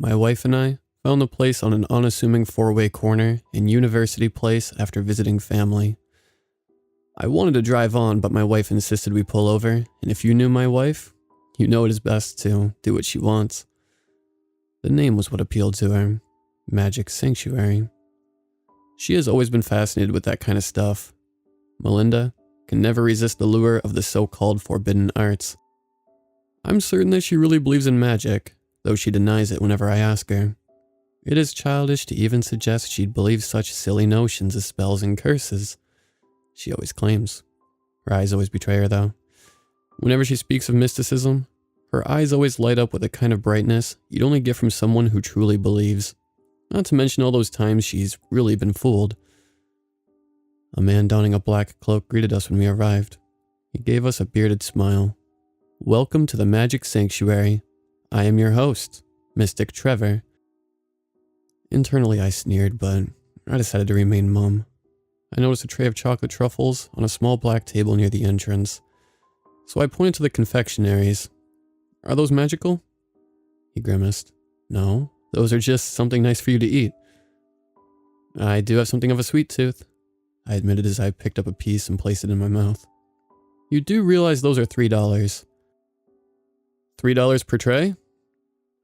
My wife and I found the place on an unassuming four-way corner in University Place after visiting family. I wanted to drive on, but my wife insisted we pull over, and if you knew my wife, you know it is best to do what she wants. The name was what appealed to her, Magick Sanctuary. She has always been fascinated with that kind of stuff. Melinda can never resist the lure of the so-called forbidden arts. I'm certain that she really believes in magic, though she denies it whenever I ask her. It is childish to even suggest she'd believe such silly notions as spells and curses. She always claims. Her eyes always betray her, though. Whenever she speaks of mysticism, her eyes always light up with a kind of brightness you'd only get from someone who truly believes. Not to mention all those times she's really been fooled. A man donning a black cloak greeted us when we arrived. He gave us a bearded smile. "Welcome to the Magick Sanctuary. I am your host, Mystic Trevor." Internally I sneered, but I decided to remain mum. I noticed a tray of chocolate truffles on a small black table near the entrance. So I pointed to the confectionaries. "Are those magical?" He grimaced. "No, those are just something nice for you to eat." "I do have something of a sweet tooth," I admitted as I picked up a piece and placed it in my mouth. "You do realize those are $3. $3 per tray?"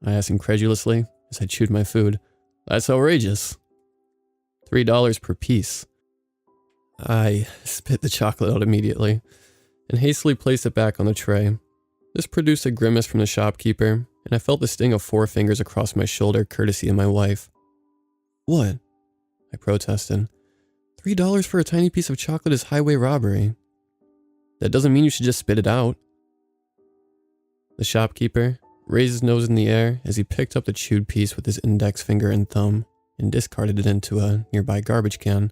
I asked incredulously as I chewed my food. "That's outrageous." $3 per piece. I spit the chocolate out immediately and hastily placed it back on the tray. This produced a grimace from the shopkeeper, and I felt the sting of 4 fingers across my shoulder courtesy of my wife. "What?" I protested. $3 for a tiny piece of chocolate is highway robbery. "That doesn't mean you should just spit it out." The shopkeeper raised his nose in the air as he picked up the chewed piece with his index finger and thumb and discarded it into a nearby garbage can.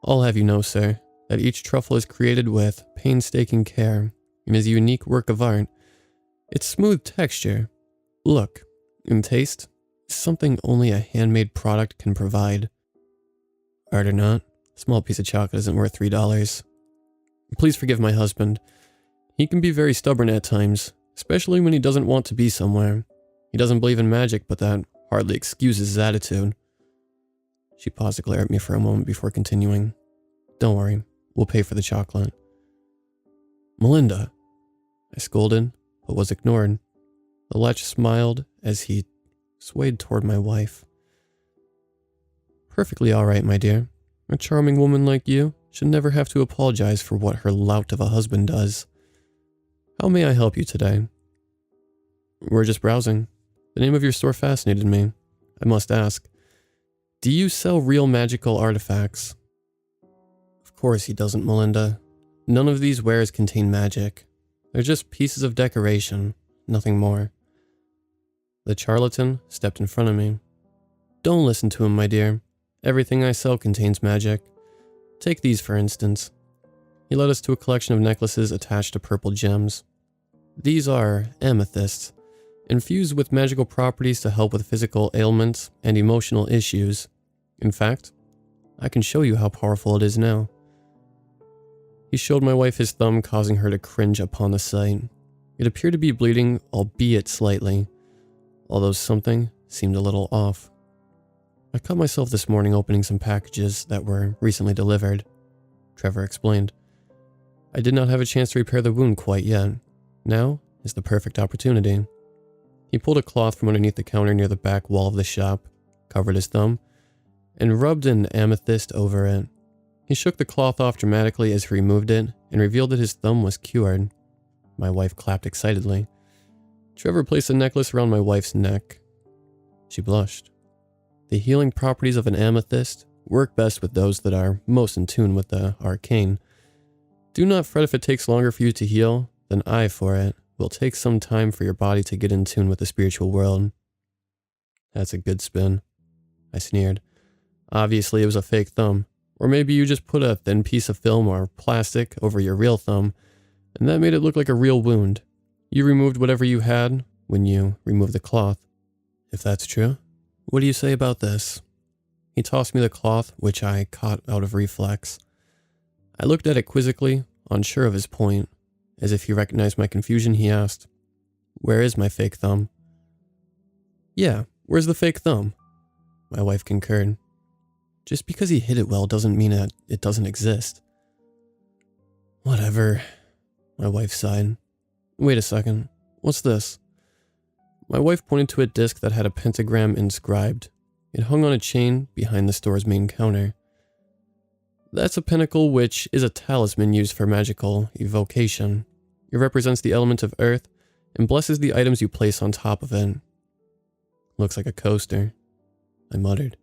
"I'll have you know, sir, that each truffle is created with painstaking care and is a unique work of art. Its smooth texture, look, and taste is something only a handmade product can provide. Art or not, a small piece of chocolate isn't worth $3. Please forgive my husband. He can be very stubborn at times, especially when he doesn't want to be somewhere. He doesn't believe in magic, but that hardly excuses his attitude." She paused to glare at me for a moment before continuing. "Don't worry, we'll pay for the chocolate." "Melinda," I scolded, but was ignored. The lech smiled as he swayed toward my wife. "Perfectly all right, my dear. A charming woman like you should never have to apologize for what her lout of a husband does. How may I help you today?" "We're just browsing. The name of your store fascinated me. I must ask, do you sell real magical artifacts?" "Of course he doesn't, Melinda. None of these wares contain magic. They're just pieces of decoration, nothing more." The charlatan stepped in front of me. "Don't listen to him, my dear. Everything I sell contains magic. Take these, for instance." He led us to a collection of necklaces attached to purple gems. "These are amethysts, infused with magical properties to help with physical ailments and emotional issues. In fact, I can show you how powerful it is now." He showed my wife his thumb, causing her to cringe upon the sight. It appeared to be bleeding, albeit slightly, although something seemed a little off. "I cut myself this morning opening some packages that were recently delivered," Trevor explained. "I did not have a chance to repair the wound quite yet. Now is the perfect opportunity." He pulled a cloth from underneath the counter near the back wall of the shop, covered his thumb, and rubbed an amethyst over it. He shook the cloth off dramatically as he removed it and revealed that his thumb was cured. My wife clapped excitedly. Trevor placed the necklace around my wife's neck. She blushed. The healing properties of an amethyst work best with those that are most in tune with the arcane. Do not fret if it takes longer for you to heal than I for it. Will take some time for your body to get in tune with the spiritual world." "That's a good spin," I sneered. "Obviously it was a fake thumb. Or maybe you just put a thin piece of film or plastic over your real thumb, and that made it look like a real wound. You removed whatever you had when you removed the cloth. If that's true, what do you say about this?" He tossed me the cloth, which I caught out of reflex. I looked at it quizzically, unsure of his point. As if he recognized my confusion, he asked, "Where is my fake thumb?" Yeah, where's the fake thumb? My wife concurred. Just because he hid it well doesn't mean that it doesn't exist. Whatever, my wife sighed. Wait a second, what's this? My wife pointed to a disc that had a pentagram inscribed. It hung on a chain behind the store's main counter. That's a pinnacle, which is a talisman used for magical evocation. It represents the element of earth and blesses the items you place on top of it. Looks like a coaster, I muttered.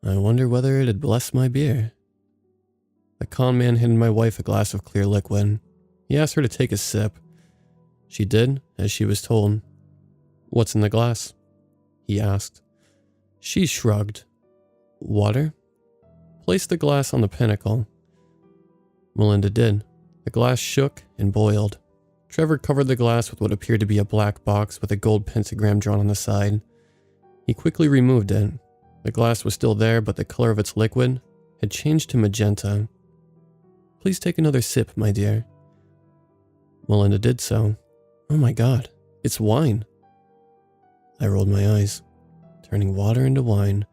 I wonder whether it'd bless my beer. The con man handed my wife a glass of clear liquid. He asked her to take a sip. She did, as she was told. What's in the glass? He asked. She shrugged. Water? Place the glass on the pinnacle. Melinda did. The glass shook and boiled. Trevor covered the glass with what appeared to be a black box with a gold pentagram drawn on the side. He quickly removed it. The glass was still there, but the color of its liquid had changed to magenta. Please take another sip, my dear. Melinda did so. Oh my God, it's wine. I rolled my eyes. Turning water into wine.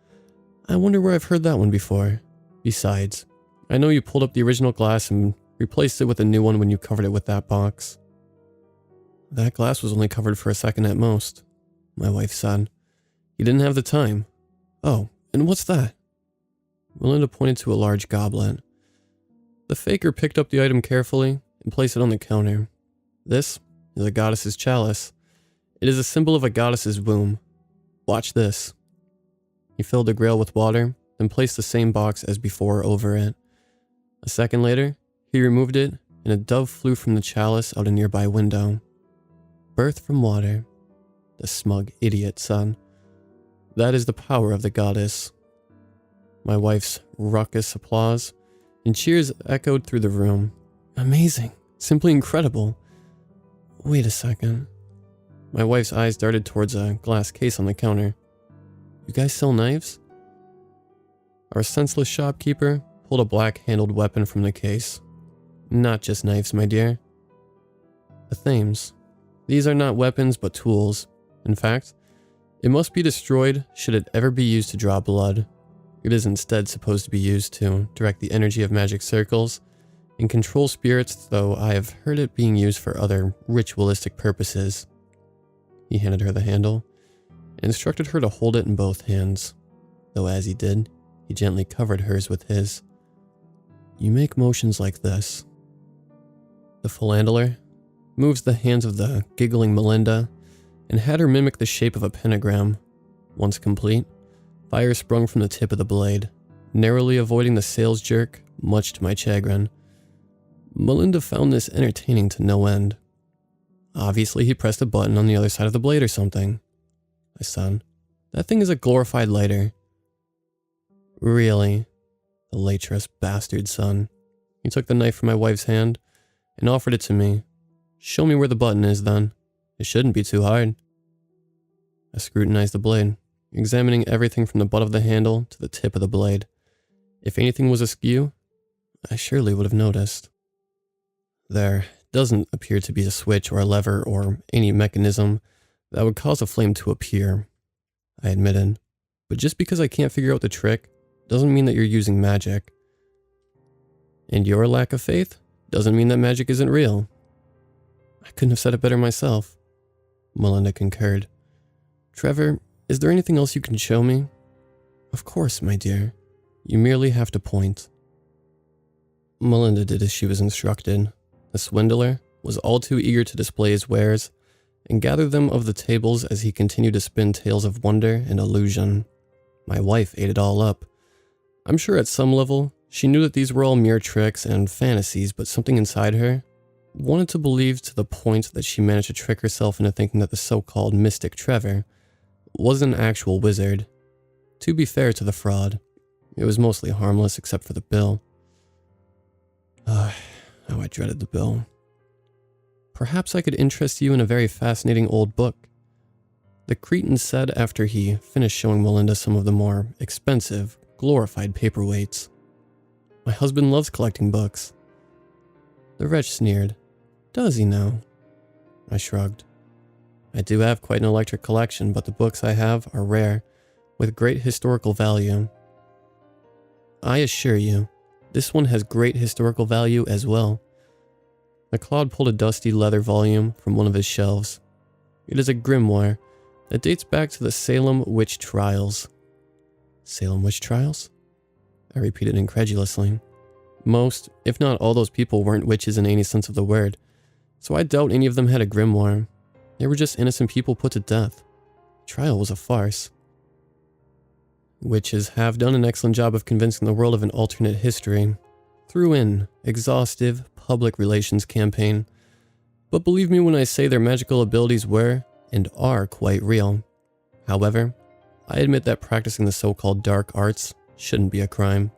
I wonder where I've heard that one before. Besides, I know you pulled up the original glass and replaced it with a new one when you covered it with that box. That glass was only covered for a second at most, my wife said. You didn't have the time. Oh, and what's that? Melinda pointed to a large goblet. The faker picked up the item carefully and placed it on the counter. This is a goddess's chalice. It is a symbol of a goddess's womb. Watch this. He filled the grail with water, then placed the same box as before over it. A second later, he removed it, and a dove flew from the chalice out a nearby window. Birth from water, the smug idiot said. That is the power of the goddess. My wife's raucous applause and cheers echoed through the room. Amazing, simply incredible. Wait a second. My wife's eyes darted towards a glass case on the counter. You guys sell knives? Our senseless shopkeeper pulled a black-handled weapon from the case. Not just knives, my dear. The Thames. These are not weapons, but tools. In fact, it must be destroyed should it ever be used to draw blood. It is instead supposed to be used to direct the energy of magic circles and control spirits, though I have heard it being used for other ritualistic purposes. He handed her the handle and instructed her to hold it in both hands, though as he did, he gently covered hers with his. You make motions like this. The philanderer moves the hands of the giggling Melinda and had her mimic the shape of a pentagram. Once complete, fire sprung from the tip of the blade, narrowly avoiding the sales jerk, much to my chagrin. Melinda found this entertaining to no end. Obviously, he pressed a button on the other side of the blade or something. I said, that thing is a glorified lighter. Really? The latrous bastard son. He took the knife from my wife's hand and offered it to me. Show me where the button is, then. It shouldn't be too hard. I scrutinized the blade, examining everything from the butt of the handle to the tip of the blade. If anything was askew, I surely would have noticed. There doesn't appear to be a switch or a lever or any mechanism that would cause a flame to appear, I admitted. But just because I can't figure out the trick doesn't mean that you're using magic. And your lack of faith doesn't mean that magic isn't real. I couldn't have said it better myself. Melinda concurred. Trevor, is there anything else you can show me? Of course, my dear. You merely have to point. Melinda did as she was instructed. The swindler was all too eager to display his wares and gather them of the tables as he continued to spin tales of wonder and illusion. My wife ate it all up. I'm sure at some level, she knew that these were all mere tricks and fantasies, but something inside her wanted to believe, to the point that she managed to trick herself into thinking that the so-called mystic Trevor was an actual wizard. To be fair to the fraud, it was mostly harmless except for the bill. How I dreaded the bill. Perhaps I could interest you in a very fascinating old book, the Cretan said after he finished showing Melinda some of the more expensive, glorified paperweights. My husband loves collecting books. The wretch sneered. Does he now? I shrugged. I do have quite an eclectic collection, but the books I have are rare, with great historical value. I assure you, this one has great historical value as well. McLeod pulled a dusty leather volume from one of his shelves. It is a grimoire that dates back to the Salem witch trials. Salem witch trials? I repeated incredulously. Most, if not all those people weren't witches in any sense of the word, so I doubt any of them had a grimoire. They were just innocent people put to death. The trial was a farce. Witches have done an excellent job of convincing the world of an alternate history through an exhaustive public relations campaign, but believe me when I say their magical abilities were and are quite real. However, I admit that practicing the so-called dark arts shouldn't be a crime.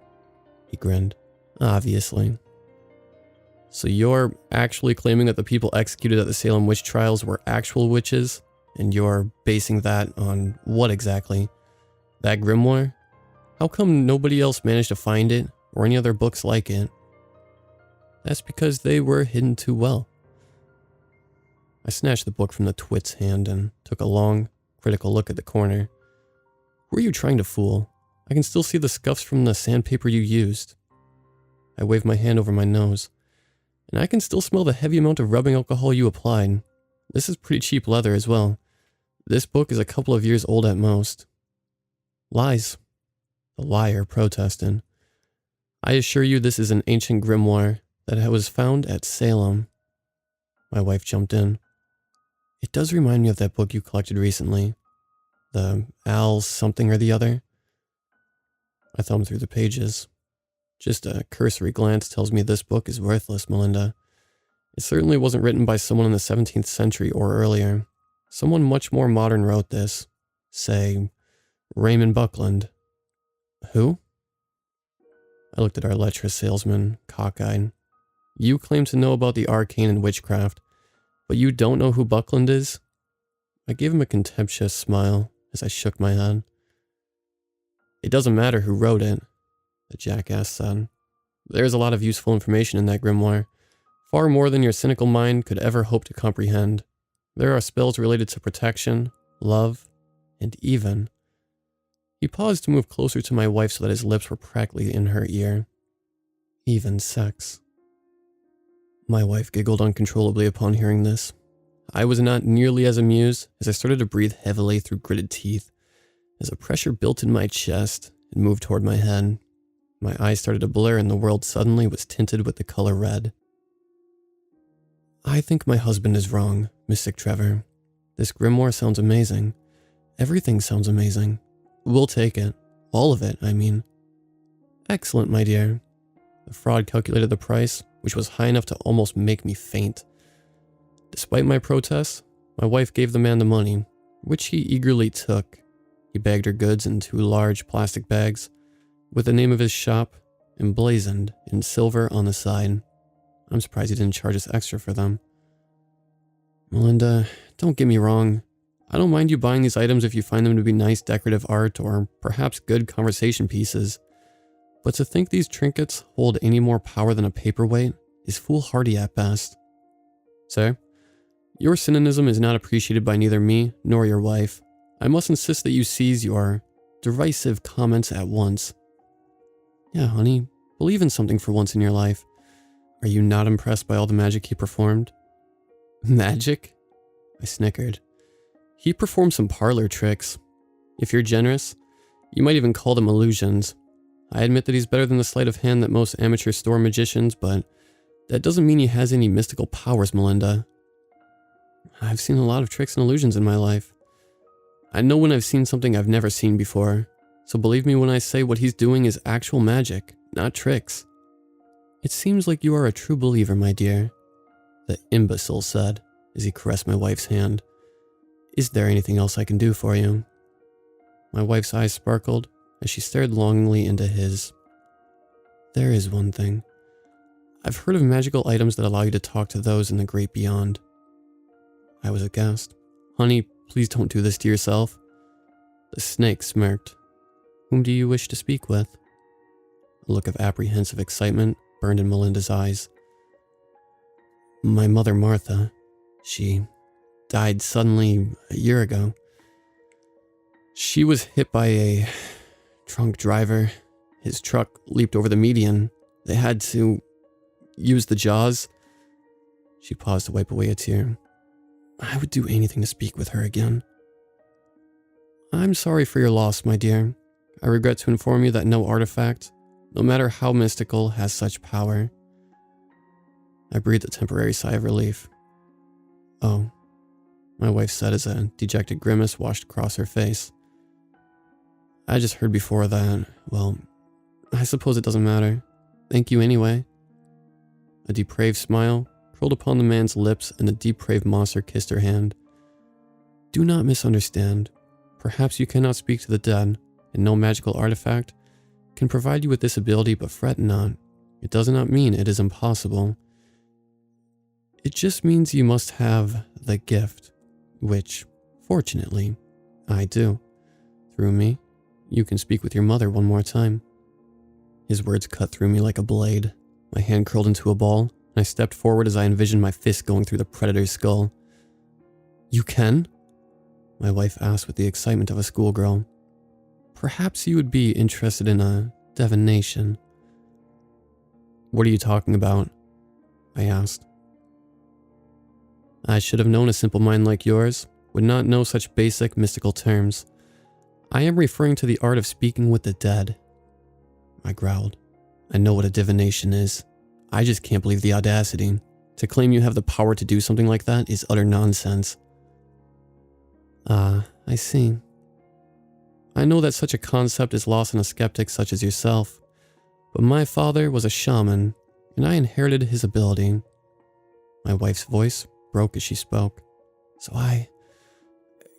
He grinned. Obviously. So you're actually claiming that the people executed at the Salem witch trials were actual witches, and you're basing that on what exactly? That grimoire? How come nobody else managed to find it, or any other books like it? That's because they were hidden too well. I snatched the book from the twit's hand and took a long, critical look at the corner. Who are you trying to fool? I can still see the scuffs from the sandpaper you used. I waved my hand over my nose, and I can still smell the heavy amount of rubbing alcohol you applied. This is pretty cheap leather as well. This book is a couple of years old at most. Lies. The liar protested. I assure you this is an ancient grimoire that was found at Salem. My wife jumped in. It does remind me of that book you collected recently. The Al something or the other. I thumbed through the pages. Just a cursory glance tells me this book is worthless, Melinda. It certainly wasn't written by someone in the 17th century or earlier. Someone much more modern wrote this. Say, Raymond Buckland. Who? I looked at our lecherous salesman, cockeyed. You claim to know about the arcane and witchcraft, but you don't know who Buckland is? I gave him a contemptuous smile as I shook my head. It doesn't matter who wrote it, the jackass said. There's a lot of useful information in that grimoire, far more than your cynical mind could ever hope to comprehend. There are spells related to protection, love, and even... He paused to move closer to my wife so that his lips were practically in her ear. Even sex. My wife giggled uncontrollably upon hearing this. I was not nearly as amused as I started to breathe heavily through gritted teeth, as a pressure built in my chest and moved toward my head. My eyes started to blur and the world suddenly was tinted with the color red. I think my husband is wrong, Mystic Trevor. This grimoire sounds amazing. Everything sounds amazing. We'll take it. All of it, I mean. Excellent, my dear. The fraud calculated the price, which was high enough to almost make me faint. Despite my protests, my wife gave the man the money, which he eagerly took. He bagged her goods in 2 large plastic bags, with the name of his shop emblazoned in silver on the side. I'm surprised he didn't charge us extra for them. Melinda, don't get me wrong. I don't mind you buying these items if you find them to be nice decorative art or perhaps good conversation pieces. But to think these trinkets hold any more power than a paperweight is foolhardy at best. Sir, your cynicism is not appreciated by neither me nor your wife. I must insist that you cease your derisive comments at once. Yeah, honey, believe in something for once in your life. Are you not impressed by all the magic he performed? Magic? I snickered. He performed some parlor tricks. If you're generous, you might even call them illusions. I admit that he's better than the sleight of hand that most amateur store magicians, but that doesn't mean he has any mystical powers, Melinda. I've seen a lot of tricks and illusions in my life. I know when I've seen something I've never seen before, so believe me when I say what he's doing is actual magic, not tricks. It seems like you are a true believer, my dear, the imbecile said as he caressed my wife's hand. Is there anything else I can do for you? My wife's eyes sparkled as she stared longingly into his. There is one thing. I've heard of magical items that allow you to talk to those in the great beyond. I was aghast. Honey, please don't do this to yourself. The snake smirked. Whom do you wish to speak with? A look of apprehensive excitement burned in Melinda's eyes. My mother Martha. She died suddenly a year ago. She was hit by a drunk driver. His truck leaped over the median. They had to use the jaws. She paused to wipe away a tear. I would do anything to speak with her again. I'm sorry for your loss, my dear. I regret to inform you that no artifact, no matter how mystical, has such power. I breathed a temporary sigh of relief. Oh, my wife said as a dejected grimace washed across her face. I just heard before that. Well, I suppose it doesn't matter. Thank you anyway. A depraved smile curled upon the man's lips and the depraved monster kissed her hand. Do not misunderstand. Perhaps you cannot speak to the dead, and no magical artifact can provide you with this ability, but fret not. It does not mean it is impossible. It just means you must have the gift, which, fortunately, I do. Through me, you can speak with your mother one more time. His words cut through me like a blade. My hand curled into a ball, and I stepped forward as I envisioned my fist going through the predator's skull. You can? My wife asked with the excitement of a schoolgirl. Perhaps you would be interested in a divination. What are you talking about? I asked. I should have known a simple mind like yours would not know such basic mystical terms. I am referring to the art of speaking with the dead. I growled. I know what a divination is. I just can't believe the audacity. To claim you have the power to do something like that is utter nonsense. Ah, I see. I know that such a concept is lost on a skeptic such as yourself, but my father was a shaman, and I inherited his ability. My wife's voice broke as she spoke. So I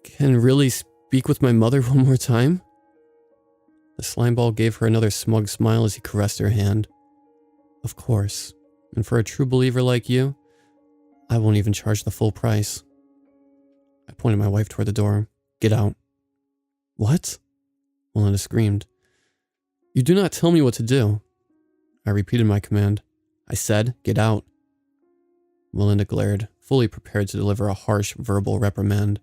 can really speak with my mother one more time? The slimeball gave her another smug smile as he caressed her hand. Of course, and for a true believer like you, I won't even charge the full price. I pointed my wife toward the door. Get out. What? Melinda screamed. You do not tell me what to do. I repeated my command. I said, get out. Melinda glared, fully prepared to deliver a harsh verbal reprimand.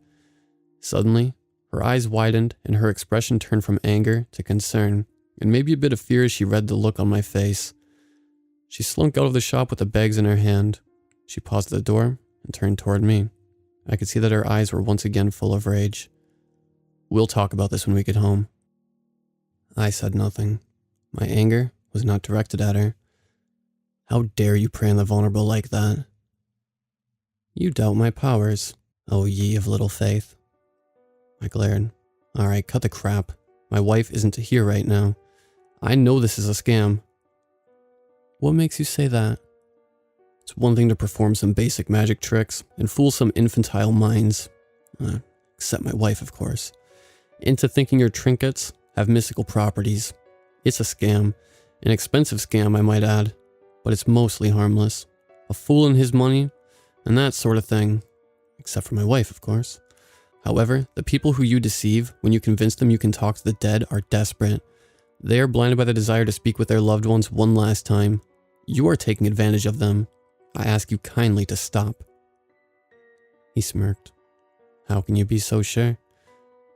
Suddenly, her eyes widened and her expression turned from anger to concern, and maybe a bit of fear as she read the look on my face. She slunk out of the shop with the bags in her hand. She paused at the door and turned toward me. I could see that her eyes were once again full of rage. We'll talk about this when we get home. I said nothing. My anger was not directed at her. How dare you prey on the vulnerable like that? You doubt my powers, O ye of little faith. I glared. All right, cut the crap. My wife isn't here right now. I know this is a scam. What makes you say that? It's one thing to perform some basic magic tricks and fool some infantile minds, except my wife, of course, into thinking your trinkets have mystical properties. It's a scam, an expensive scam, I might add, but it's mostly harmless. A fool and his money, and that sort of thing, except for my wife, of course. However, the people who you deceive when you convince them you can talk to the dead are desperate. They are blinded by the desire to speak with their loved ones one last time. You are taking advantage of them. I ask you kindly to stop. He smirked. How can you be so sure?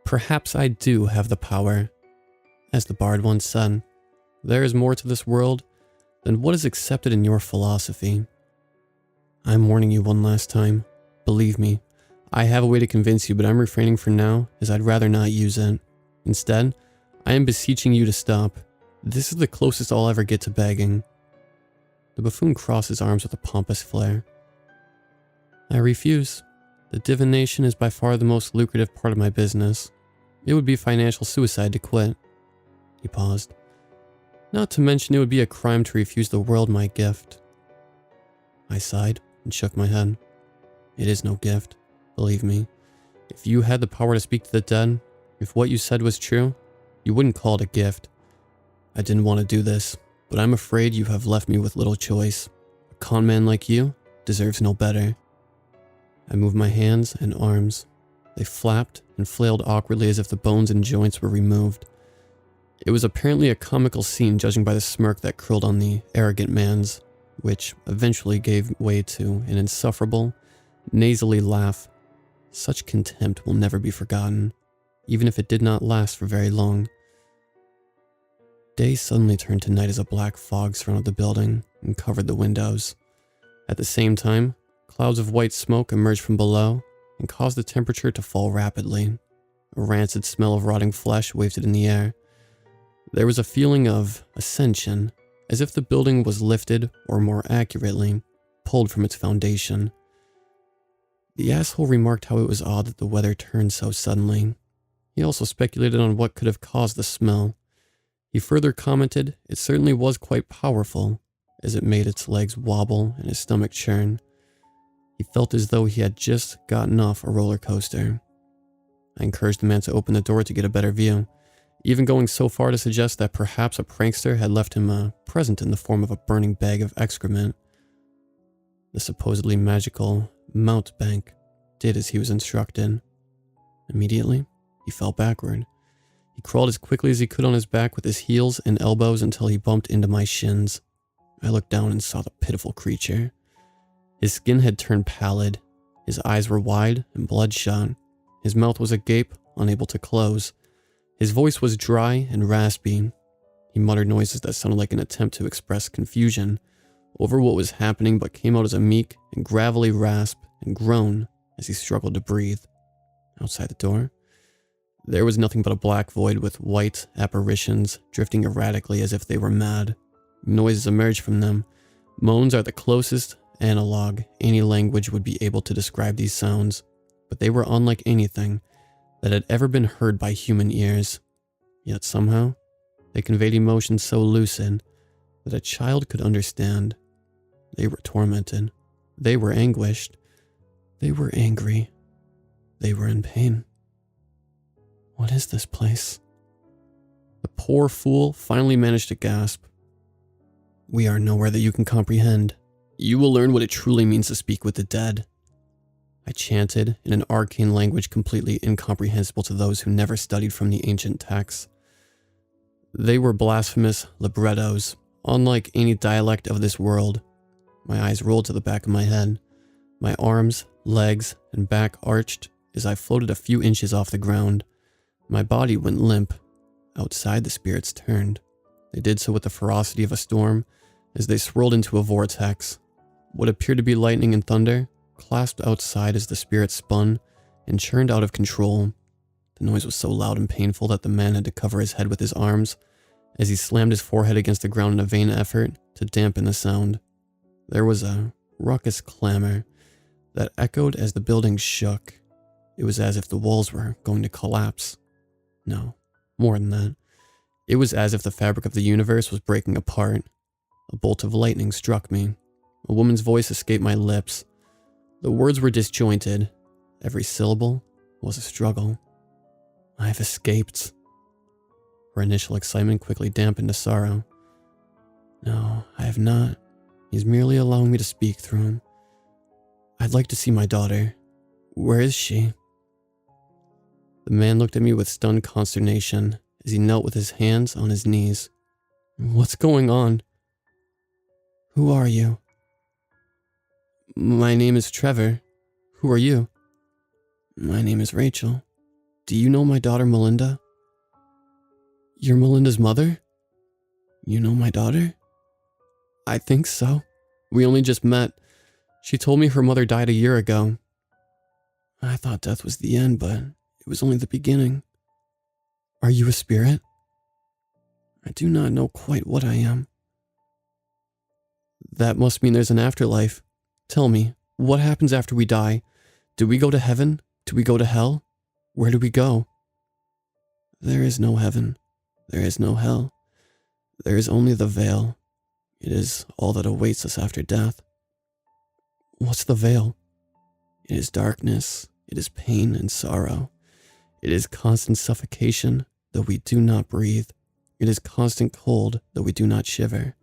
Perhaps I do have the power. As the bard once said, there is more to this world than what is accepted in your philosophy. I'm warning you one last time. Believe me, I have a way to convince you, but I'm refraining for now as I'd rather not use it. Instead, I am beseeching you to stop. This is the closest I'll ever get to begging. The buffoon crossed his arms with a pompous flair. I refuse. The divination is by far the most lucrative part of my business. It would be financial suicide to quit. He paused. Not to mention it would be a crime to refuse the world my gift. I sighed and shook my head. It is no gift, believe me. If you had the power to speak to the dead, if what you said was true, you wouldn't call it a gift. I didn't want to do this, but I'm afraid you have left me with little choice. A con man like you deserves no better. I moved my hands and arms. They flapped and flailed awkwardly as if the bones and joints were removed. It was apparently a comical scene judging by the smirk that curled on the arrogant man's, which eventually gave way to an insufferable, nasally laugh. Such contempt will never be forgotten, even if it did not last for very long. Day suddenly turned to night as a black fog surrounded the building and covered the windows. At the same time, clouds of white smoke emerged from below and caused the temperature to fall rapidly. A rancid smell of rotting flesh wafted in the air. There was a feeling of ascension, as if the building was lifted, or more accurately, pulled from its foundation. The asshole remarked how it was odd that the weather turned so suddenly. He also speculated on what could have caused the smell. He further commented it certainly was quite powerful, as it made its legs wobble and his stomach churn. He felt as though he had just gotten off a roller coaster. I encouraged the man to open the door to get a better view, even going so far to suggest that perhaps a prankster had left him a present in the form of a burning bag of excrement. The supposedly magical mountebank did as he was instructed. Immediately, he fell backward. He crawled as quickly as he could on his back with his heels and elbows until he bumped into my shins. I looked down and saw the pitiful creature. His skin had turned pallid. His eyes were wide and bloodshot. His mouth was agape, unable to close. His voice was dry and raspy. He muttered noises that sounded like an attempt to express confusion over what was happening, but came out as a meek and gravelly rasp and groan as he struggled to breathe. Outside the door, there was nothing but a black void with white apparitions drifting erratically as if they were mad. Noises emerged from them. Moans are the closest analog any language would be able to describe these sounds, but they were unlike anything that had ever been heard by human ears. Yet somehow, they conveyed emotions so lucid that a child could understand. They were tormented. They were anguished. They were angry. They were in pain. What is this place? The poor fool finally managed to gasp. We are nowhere that you can comprehend. You will learn what it truly means to speak with the dead. I chanted in an arcane language completely incomprehensible to those who never studied from the ancient texts. They were blasphemous librettos, unlike any dialect of this world. My eyes rolled to the back of my head. My arms, legs, and back arched as I floated a few inches off the ground. My body went limp. Outside, the spirits turned. They did so with the ferocity of a storm as they swirled into a vortex. What appeared to be lightning and thunder clasped outside as the spirits spun and churned out of control. The noise was so loud and painful that the man had to cover his head with his arms as he slammed his forehead against the ground in a vain effort to dampen the sound. There was a raucous clamor that echoed as the building shook. It was as if the walls were going to collapse. No, more than that. It was as if the fabric of the universe was breaking apart. A bolt of lightning struck me. A woman's voice escaped my lips. The words were disjointed. Every syllable was a struggle. I've escaped. Her initial excitement quickly dampened to sorrow. No, I have not. He's merely allowing me to speak through him. I'd like to see my daughter. Where is she? The man looked at me with stunned consternation as he knelt with his hands on his knees. What's going on? Who are you? My name is Trevor. Who are you? My name is Rachel. Do you know my daughter Melinda? You're Melinda's mother? You know my daughter? I think so. We only just met. She told me her mother died a year ago. I thought death was the end, but it was only the beginning. Are you a spirit? I do not know quite what I am. That must mean there's an afterlife. Tell me, what happens after we die? Do we go to heaven? Do we go to hell? Where do we go? There is no heaven. There is no hell. There is only the veil. It is all that awaits us after death. What's the veil? It is darkness. It is pain and sorrow. It is constant suffocation, though we do not breathe. It is constant cold, though we do not shiver.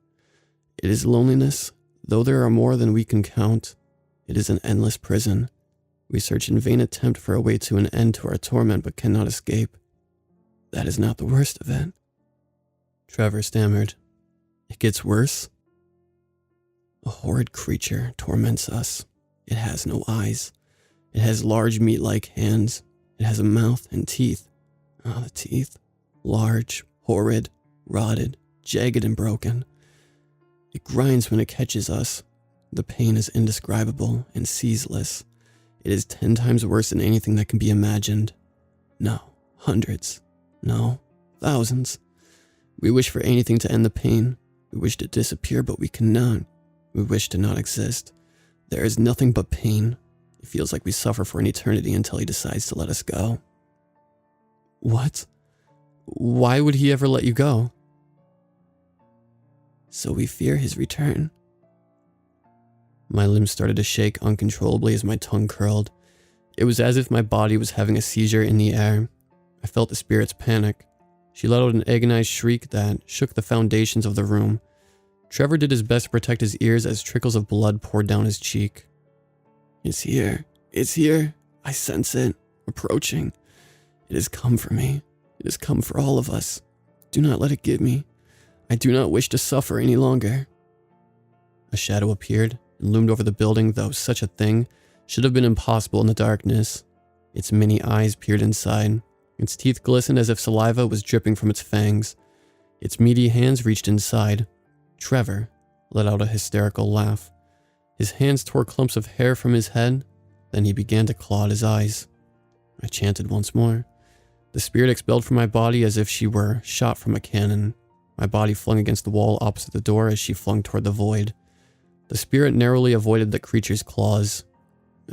It is loneliness, though there are more than we can count. It is an endless prison. We search in vain attempt for a way to an end to our torment, but cannot escape. That is not the worst of it. Trevor stammered. It gets worse? A horrid creature torments us. It has no eyes. It has large meat-like hands. It has a mouth and teeth. Ah, the teeth. Large, horrid, rotted, jagged and broken. It grinds when it catches us. The pain is indescribable and ceaseless. It is 10 times worse than anything that can be imagined. No, hundreds. No, thousands. We wish for anything to end the pain. We wish to disappear, but we cannot. We wish to not exist. There is nothing but pain. It feels like we suffer for an eternity until he decides to let us go. What? Why would he ever let you go? So we fear his return. My limbs started to shake uncontrollably as my tongue curled. It was as if my body was having a seizure in the air. I felt the spirit's panic. She let out an agonized shriek that shook the foundations of the room. Trevor did his best to protect his ears as trickles of blood poured down his cheek. It's here. It's here. I sense it. Approaching. It has come for me. It has come for all of us. Do not let it get me. I do not wish to suffer any longer. A shadow appeared and loomed over the building, though such a thing should have been impossible in the darkness. Its many eyes peered inside. Its teeth glistened as if saliva was dripping from its fangs. Its meaty hands reached inside. Trevor let out a hysterical laugh. His hands tore clumps of hair from his head. Then he began to claw at his eyes. I chanted once more. The spirit expelled from my body as if she were shot from a cannon. My body flung against the wall opposite the door as she flung toward the void. The spirit narrowly avoided the creature's claws.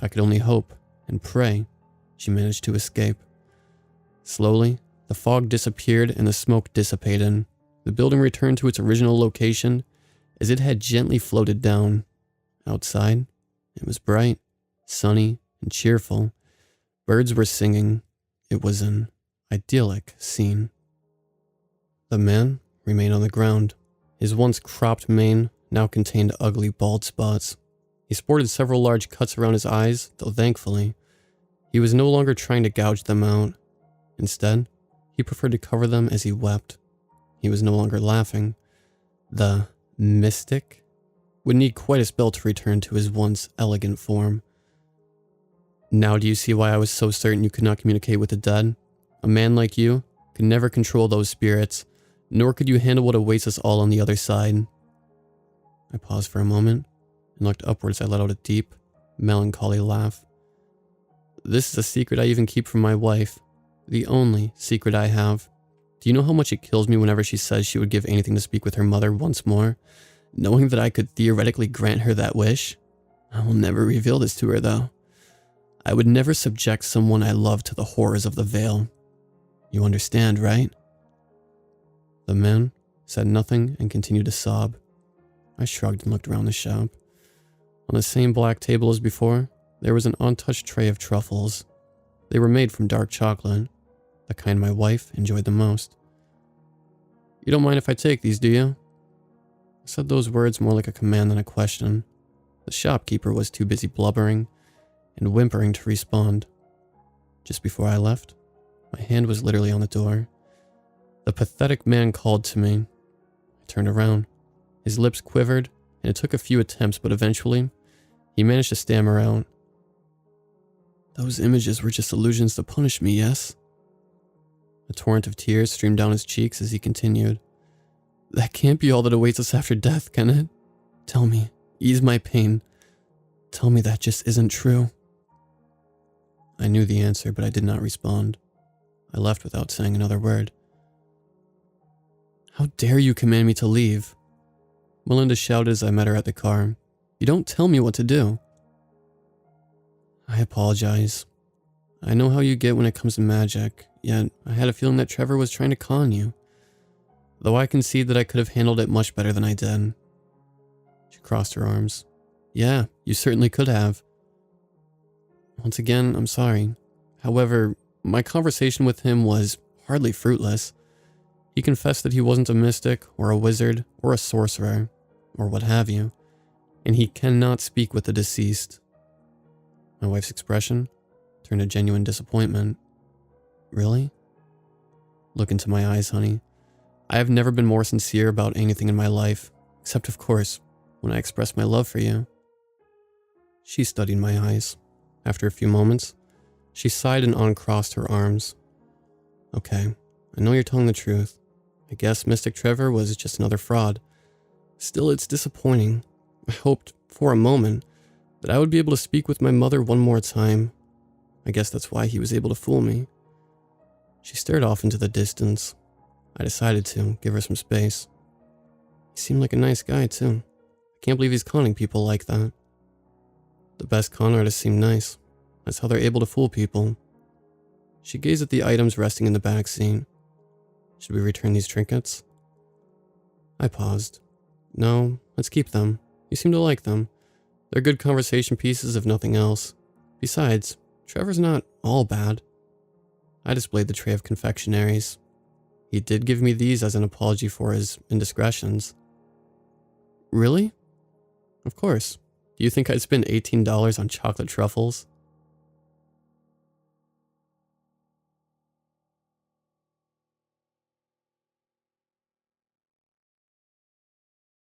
I could only hope and pray she managed to escape. Slowly, the fog disappeared and the smoke dissipated. The building returned to its original location as it had gently floated down. Outside, it was bright, sunny, and cheerful. Birds were singing. It was an idyllic scene. The man remained on the ground. His once cropped mane now contained ugly bald spots. He sported several large cuts around his eyes, though thankfully, he was no longer trying to gouge them out. Instead, he preferred to cover them as he wept. He was no longer laughing. The mystic would need quite a spell to return to his once elegant form. Now do you see why I was so certain you could not communicate with the dead? A man like you could never control those spirits, nor could you handle what awaits us all on the other side. I paused for a moment and looked upwards. I let out a deep, melancholy laugh. This is a secret I even keep from my wife. The only secret I have. Do you know how much it kills me whenever she says she would give anything to speak with her mother once more, knowing that I could theoretically grant her that wish? I will never reveal this to her, though. I would never subject someone I love to the horrors of the veil. You understand, right? The man said nothing and continued to sob. I shrugged and looked around the shop. On the same black table as before, there was an untouched tray of truffles. They were made from dark chocolate, the kind my wife enjoyed the most. You don't mind if I take these, do you? I said those words more like a command than a question. The shopkeeper was too busy blubbering and whimpering to respond. Just before I left, my hand was literally on the door. The pathetic man called to me. I turned around. His lips quivered, and it took a few attempts, but eventually, he managed to stammer out. Those images were just illusions to punish me, yes? A torrent of tears streamed down his cheeks as he continued. That can't be all that awaits us after death, can it? Tell me, ease my pain. Tell me that just isn't true. I knew the answer, but I did not respond. I left without saying another word. How dare you command me to leave? Melinda shouted as I met her at the car. You don't tell me what to do. I apologize. I know how you get when it comes to magic, yet I had a feeling that Trevor was trying to con you. Though I concede that I could have handled it much better than I did. She crossed her arms. Yeah, you certainly could have. Once again, I'm sorry. However, my conversation with him was hardly fruitless. He confessed that he wasn't a mystic, or a wizard, or a sorcerer, or what have you, and he cannot speak with the deceased. My wife's expression turned to genuine disappointment. Really? Look into my eyes, honey. I have never been more sincere about anything in my life, except of course, when I expressed my love for you. She studied my eyes. After a few moments, she sighed and uncrossed her arms. Okay, I know you're telling the truth. I guess Mystic Trevor was just another fraud. Still, it's disappointing. I hoped, for a moment, that I would be able to speak with my mother one more time. I guess that's why he was able to fool me. She stared off into the distance. I decided to give her some space. He seemed like a nice guy, too. I can't believe he's conning people like that. The best con artists seem nice. That's how they're able to fool people. She gazed at the items resting in the back seat. Should we return these trinkets? I paused. No, let's keep them. You seem to like them. They're good conversation pieces if nothing else. Besides, Trevor's not all bad. I displayed the tray of confectionaries. He did give me these as an apology for his indiscretions. Really? Of course. Do you think I'd spend $18 on chocolate truffles?